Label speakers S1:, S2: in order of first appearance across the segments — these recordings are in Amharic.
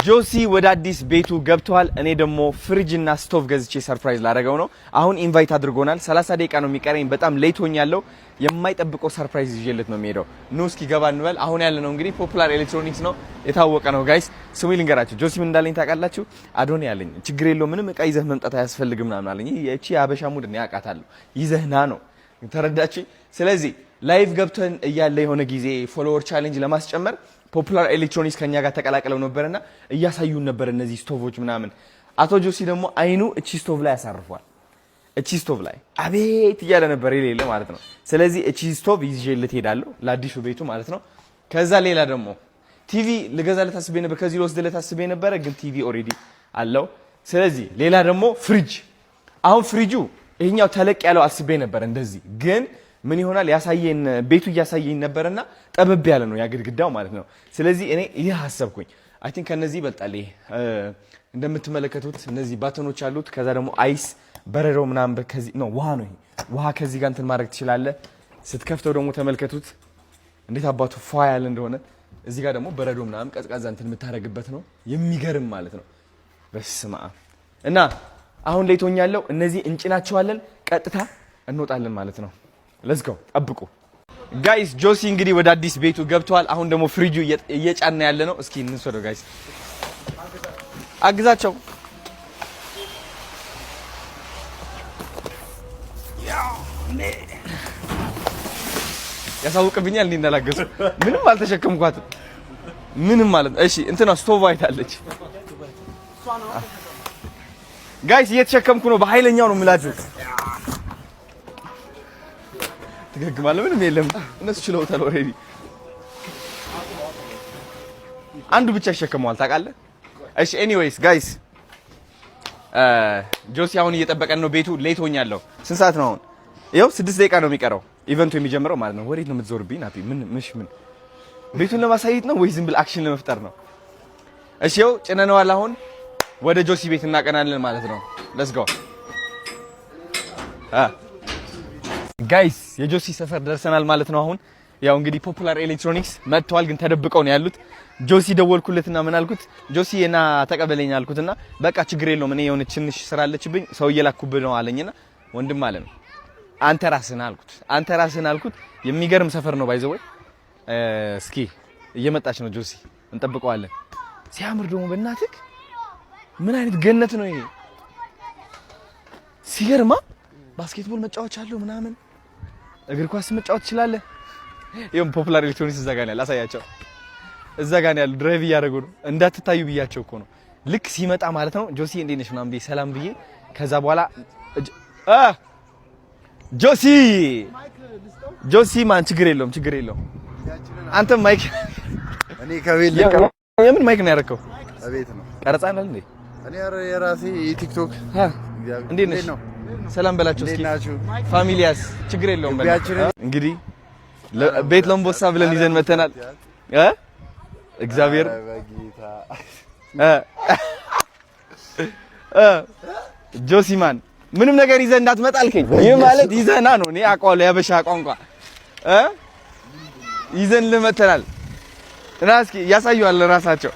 S1: ጆሲ ወደ አዲስ ቤቱ ገብቷል። እኔ ደግሞ ፍሪጅና ስቶቭ ገዝቼ ሰርፕራይዝ ላደርገው ነው። አሁን ኢንቫይት አድርጎናል። 30 ደቂቃ ነው የሚቀረኝ። በጣም ሌት ሆኛለሁ። የማይጠብቀው ሰርፕራይዝ ይዤለት ነው የሚሄደው። ኑ እስኪ ገባ እንበል። አሁን ያለ ነው እንግዲህ ፖፑላር ኤሌክትሮኒክስ ነው፣ የታወቀ ነው ጋይስ። ስሙ ልንገራችሁ፣ ጆሲ ምን እንዳለኝ ታውቃላችሁ? አዶኔ ያለኝ ችግር የለውም ምንም እቃ ይዘህ መምጣት አያስፈልግም ምናምን አለኝ። እቺ የአበሻ ሙድ ነው ያውቃታለሁ። ይዘህና ነው ተረዳችኝ። ስለዚህ ላይቭ ገብተን እያለ የሆነ ጊዜ ፎሎወር ቻሌንጅ ለማስጨመር ፖፑላር ኤሌክትሮኒክስ ከኛ ጋር ተቀላቅለው ነበርና እያሳዩን ነበር እነዚህ ስቶቮች ምናምን። አቶ ጆሲ ደግሞ አይኑ እቺ ስቶቭ ላይ ያሳርፏል። እቺ ስቶቭ ላይ አቤት እያለ ነበር የሌለ ማለት ነው። ስለዚህ እቺ ስቶቭ ይዤለት ሄዳለሁ ለአዲሱ ቤቱ ማለት ነው። ከዛ ሌላ ደግሞ ቲቪ ልገዛለት አስቤ ነበር፣ ከዚህ ልወስድለት አስቤ ነበረ፣ ግን ቲቪ ኦሬዲ አለው። ስለዚህ ሌላ ደግሞ ፍሪጅ። አሁን ፍሪጁ ይሄኛው ተለቅ ያለው አስቤ ነበር እንደዚህ፣ ግን ምን ይሆናል ያሳየን ቤቱ እያሳየኝ ነበርና ጠበብ ያለ ነው ያ ግድግዳው ማለት ነው። ስለዚህ እኔ ይሄ ሐሰብኩኝ አይ ቲንክ ከነዚህ ይበልጣል። እንደምትመለከቱት እነዚህ ባተኖች አሉት። ከዛ ደግሞ አይስ በረዶ ምናምን ከዚህ ነው ውሃ ነው። ይሄ ውሃ ከዚህ ጋር እንትን ማድረግ ትችላለህ። ስትከፍተው ደግሞ ተመልከቱት እንዴት አባቱ ፏ ያለ እንደሆነ። እዚህ ጋር ደግሞ በረዶ ምናምን ቀዝቃዛ እንትን የምታረግበት ነው። የሚገርም ማለት ነው። በስመ አብ። እና አሁን ላይ ቶኛለሁ። እነዚህ እንጭናቸዋለን፣ ቀጥታ እንወጣለን ማለት ነው። ሌትስ ጎ ጠብቁ ጋይስ። ጆሲ እንግዲህ ወደ አዲስ ቤቱ ገብቷል። አሁን ደግሞ ፍሪጁ እየጫና ያለ ነው። እስኪ እንስወደው ጋይስ፣ አግዛቸው። ያሳውቅብኛል እንዴ እንዳላገዙ። ምንም አልተሸከምኳትም ምንም ማለት ነው። እሺ እንትና ስቶቭ አይታለች ጋይስ፣ እየተሸከምኩ ነው። በኃይለኛው ነው የምላችሁ። ትገግማለህ? ምንም የለም እነሱ ችለውታል ኦሬዲ። አንዱ ብቻ ይሸከመዋል ታውቃለህ። እሺ ኤኒዌይስ ጋይስ ጆሲ አሁን እየጠበቀን ነው ቤቱ። ሌት ሆኛለሁ። ስንት ሰዓት ነው አሁን? ይኸው 6 ደቂቃ ነው የሚቀረው ኢቨንቱ የሚጀምረው ማለት ነው። ወዴት ነው የምትዞርብኝ ናቲ? ምን ቤቱን ለማሳየት ነው ወይ ዝም ብል አክሽን ለመፍጠር ነው? እሺ ይኸው ጭነነዋል። አሁን ወደ ጆሲ ቤት እናቀናለን ማለት ነው። ሌትስ ጎ ጋይስ፣ የጆሲ ሰፈር ደርሰናል ማለት ነው። አሁን ያው እንግዲህ ፖፑላር ኤሌክትሮኒክስ መጥተዋል፣ ግን ተደብቀው ነው ያሉት። ጆሲ ደወልኩለትና ምን አልኩት? ጆሲ እና ተቀበለኝ አልኩትና በቃ ችግር የለውም እኔ የሆነ ትንሽ ስራ አለችብኝ ሰው እየላኩብህ ነው አለኝና ወንድም አለ ነው አንተ ራስህን አልኩት። የሚገርም ሰፈር ነው ባይዘው። እስኪ እየመጣች ነው ጆሲ፣ እንጠብቀዋለን። ሲያምር ደግሞ በእናትህ ምን አይነት ገነት ነው ይሄ! ሲገርማ ባስኬትቦል መጫወቻ አለው ምናምን፣ እግር ኳስ መጫወት ትችላለህ። ይሄም ፖፑላር ኤሌክትሮኒክስ እዛ ጋር ነው ያለው። አሳያቸው። እዛ ጋር ነው ያለው። ድራይቭ እያደረጉ ነው። እንዳትታዩ ብያቸው እኮ ነው። ልክ ሲመጣ ማለት ነው ጆሲ እንዴት ነሽ ምናምን ብዬ ሰላም ብዬ ከዛ በኋላ ጆሲ ማን ችግር የለውም። አንተ ማይክ
S2: እኔ ከቤት
S1: የምን ማይክ ነው ያደረከው?
S2: ከቤት ነው
S1: ቀረጻ አይደል እንዴ?
S2: እኔ የራሴ የቲክቶክ
S1: እንዴት ነሽ? ሰላም በላችሁ እስኪ። ፋሚሊያስ ችግር የለውም በላ። እንግዲህ ቤት ለምቦሳ ብለን ይዘን መተናል። እግዚአብሔር ጆሲማን ምንም ነገር ይዘህ እንዳትመጣ አልከኝ። ይሄ ማለት ይዘህና ነው። እኔ አውቀዋለሁ ያበሻ ቋንቋ ይዘን ልመተናል። እና እስኪ ያሳዩዋል ራሳቸው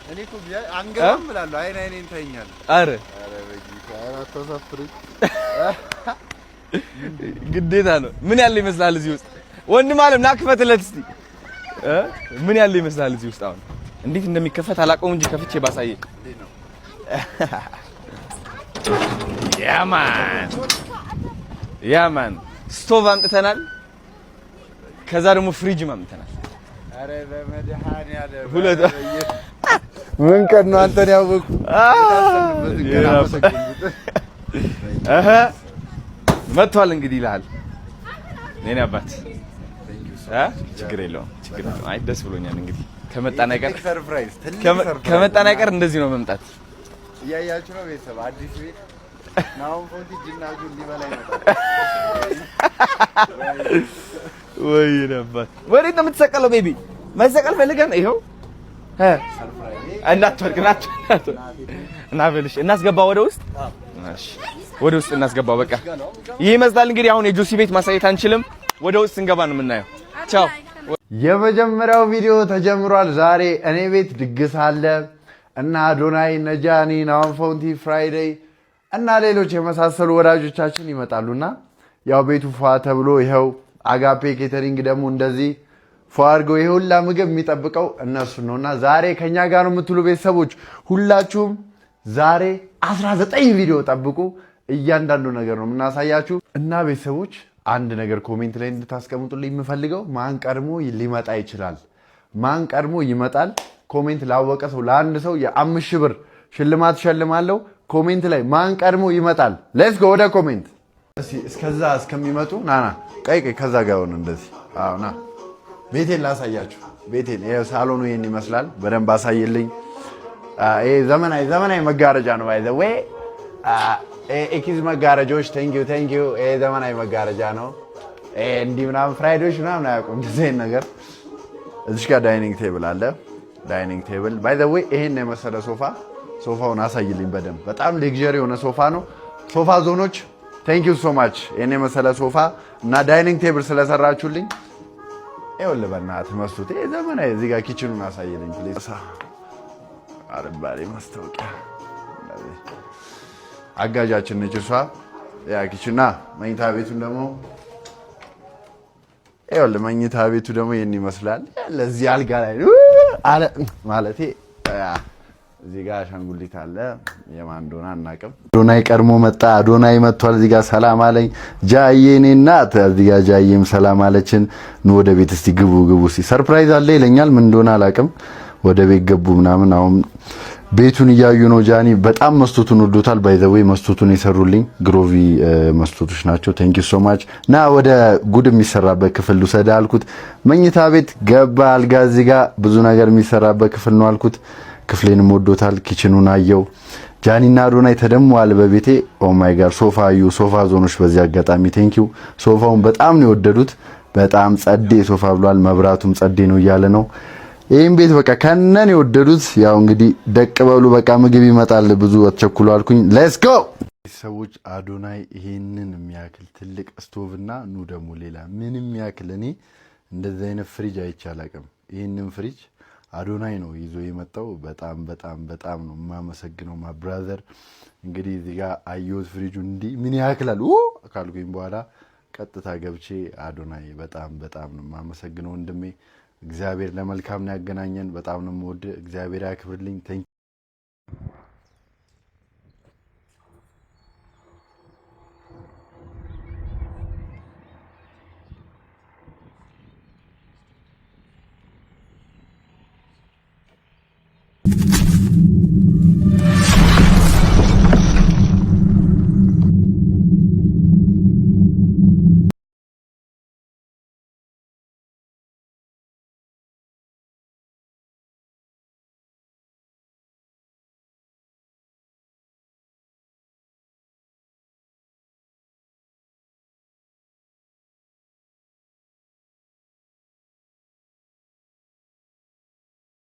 S2: እኔ እኮ አንገባም እላለሁ። አይኔን ታይኛል።
S1: አረ
S2: በጌታ አታሳፍሩኝ።
S1: ግዴታ ነው። ምን ያለ ይመስላል እዚህ ውስጥ? ወንድም አለም ና ክፈትለት እስቲ። ምን ያለ ይመስላል እዚህ ውስጥ? አሁን እንዴት እንደሚከፈት አላውቀውም እንጂ ከፍቼ ባሳየ። ያማን ስቶቭ አምጥተናል። ከዛ ደግሞ ፍሪጅም አምጥተናል።
S2: አረ በመድኃኒዓለም
S1: ሁለት
S2: ምን ቀን ነው አንተን ያወቁ?
S1: መጥቷል እንግዲህ ይልሃል። እኔ አባት ችግር የለውም። አይ ደስ ብሎኛል። እንግዲህ ከመጣን አይቀር እንደዚህ ነው መምጣት።
S2: እያያችሁ ነው ቤተሰብ፣ አዲስ ቤት ናውን ፎንቲ ጂናጁ ሊበላ ይመጣል።
S1: ወይ ነበር ወዴት ነው የምትሰቀለው? ቤቢ መሰቀል ፈልገህ ነው? ይኸው እናትወርቅ እና በልሽ እናስገባ ወደ ውስጥ። እሺ ወደ ውስጥ እናስገባው። በቃ ይሄ ይመስላል እንግዲህ። አሁን የጆሲ ቤት ማሳየት አንችልም። ወደ ውስጥ ስንገባ ነው የምናየው። ቻው።
S2: የመጀመሪያው ቪዲዮ ተጀምሯል። ዛሬ እኔ ቤት ድግስ አለ እና አዶናይ፣ ነጃኒ፣ ናሆም ፎንቲ፣ ፍራይዴይ እና ሌሎች የመሳሰሉ ወዳጆቻችን ይመጣሉና ያው ቤቱ ፏ ተብሎ ይኸው አጋፔ ኬተሪንግ ደግሞ እንደዚህ ፏ አድርገው ይሄ ሁላ ምግብ የሚጠብቀው እነሱ ነውና ዛሬ ከኛ ጋር ነው የምትሉ ቤተሰቦች ሁላችሁም ዛሬ 19 ቪዲዮ ጠብቁ። እያንዳንዱ ነገር ነው የምናሳያችሁ እና ቤተሰቦች አንድ ነገር ኮሜንት ላይ እንድታስቀምጡልኝ የምፈልገው ማን ቀድሞ ሊመጣ ይችላል፣ ማን ቀድሞ ይመጣል። ኮሜንት ላወቀ ሰው ለአንድ ሰው የ5,000 ብር ሽልማት ሸልማለሁ። ኮሜንት ላይ ማን ቀድሞ ይመጣል። ሌትስ ጎ ወደ ኮሜንት። እስከዛ እስከሚመጡ ናና ቀይ ከዛ ጋር ሆነ እንደዚህ። አዎ ና ቤቴን ላሳያችሁ። ቤቴን ሳሎኑ ይሄን ይመስላል። በደንብ አሳይልኝ። ይሄ ዘመናዊ መጋረጃ ነው። ባይ ዘ ዌይ ኤኪዝ መጋረጃዎች ቴንክ ዩ። ይሄ ዘመናዊ መጋረጃ ነው። እንዲህ ምናምን ፍራይዶች ምናምን አያውቁም እንደዚህ አይነት ነገር። እዚህ ጋር ዳይኒንግ ቴብል አለ። ዳይኒንግ ቴብል ባይ ዘ ዌይ ይሄን የመሰለ ሶፋውን አሳይልኝ በደንብ። በጣም ሌክዠሪ የሆነ ሶፋ ነው። ሶፋ ዞኖች ቴንክ ዩ ሶ ማች። ይሄን የመሰለ ሶፋ እና ዳይኒንግ ቴብል ስለሰራችሁልኝ ይኸውልህ በእናትህ መስሎት። ይሄ ዘመናዊ እዚህ ጋር ኪችኑን አሳይልኝ ፕሊዝ። አረባሪ ማስታወቂያ አጋጃችን ነች እሷ። ያ ኪችና መኝታ ቤቱን ደግሞ ይኸውልህ መኝታ ቤቱ ደግሞ ይሄን ይመስላል። ለዚህ አልጋ ላይ አለ ማለቴ እዚህ ጋር አሻንጉሊት አለ። የማን እንደሆነ አናውቅም። አዶናይ ቀድሞ መጣ። አዶናይ መጥቷል። እዚህ ጋር ሰላም አለኝ ጃዬ። እኔ እናት እዚህ ጋር ጃዬም ሰላም አለችን። ኑ ወደ ቤት እስቲ ግቡ እስቲ ሰርፕራይዝ አለ ይለኛል። ምን እንደሆነ አላውቅም። ወደ ቤት ገቡ ምናምን። አሁን ቤቱን እያዩ ነው። ጃኒ በጣም መስቶቱን ወዶታል። ባይ ዘ ዌይ መስቶቱን የሰሩልኝ ግሮቪ መስቶቶች ናቸው። ቴንክ ዩ ሶ ማች። ና ወደ ጉድ የሚሰራበት ክፍል ልውሰድ አልኩት። መኝታ ቤት ገባ። አልጋ እዚህ ጋር ብዙ ነገር የሚሰራበት ክፍል ነው አልኩት። ክፍሌንም ወዶታል። ኪችኑን አየው። ጃኒና አዶናይ ተደምመዋል በቤቴ። ኦ ማይ ጋድ ሶፋ ዞኖች በዚህ አጋጣሚ ቴንክ ዩ። ሶፋውን በጣም ነው የወደዱት። በጣም ጸዴ ሶፋ ብሏል። መብራቱም ጸዴ ነው እያለ ነው። ይሄን ቤት በቃ ከነን የወደዱት። ያው እንግዲህ ደቅ በሉ በቃ ምግብ ይመጣል። ብዙ አትቸኩሉ አልኩኝ። ሌትስ ጎ ሰዎች። አዶናይ ይሄንን የሚያክል ትልቅ ስቶቭና ኑ ደግሞ ሌላ ምንም ያክል እኔ እንደዚህ አይነት ፍሪጅ አይቼ አላውቅም። ይሄንን ፍሪጅ አዶናይ ነው ይዞ የመጣው። በጣም ነው የማመሰግነው ማ ብራዘር። እንግዲህ እዚህ ጋር አየሁት ፍሪጁ እንዲህ ምን ያክላል ካልኩኝ በኋላ ቀጥታ ገብቼ አዶናይ በጣም ነው የማመሰግነው ወንድሜ። እግዚአብሔር ለመልካም ነው ያገናኘን። በጣም ነው የምወድ። እግዚአብሔር ያክብርልኝ።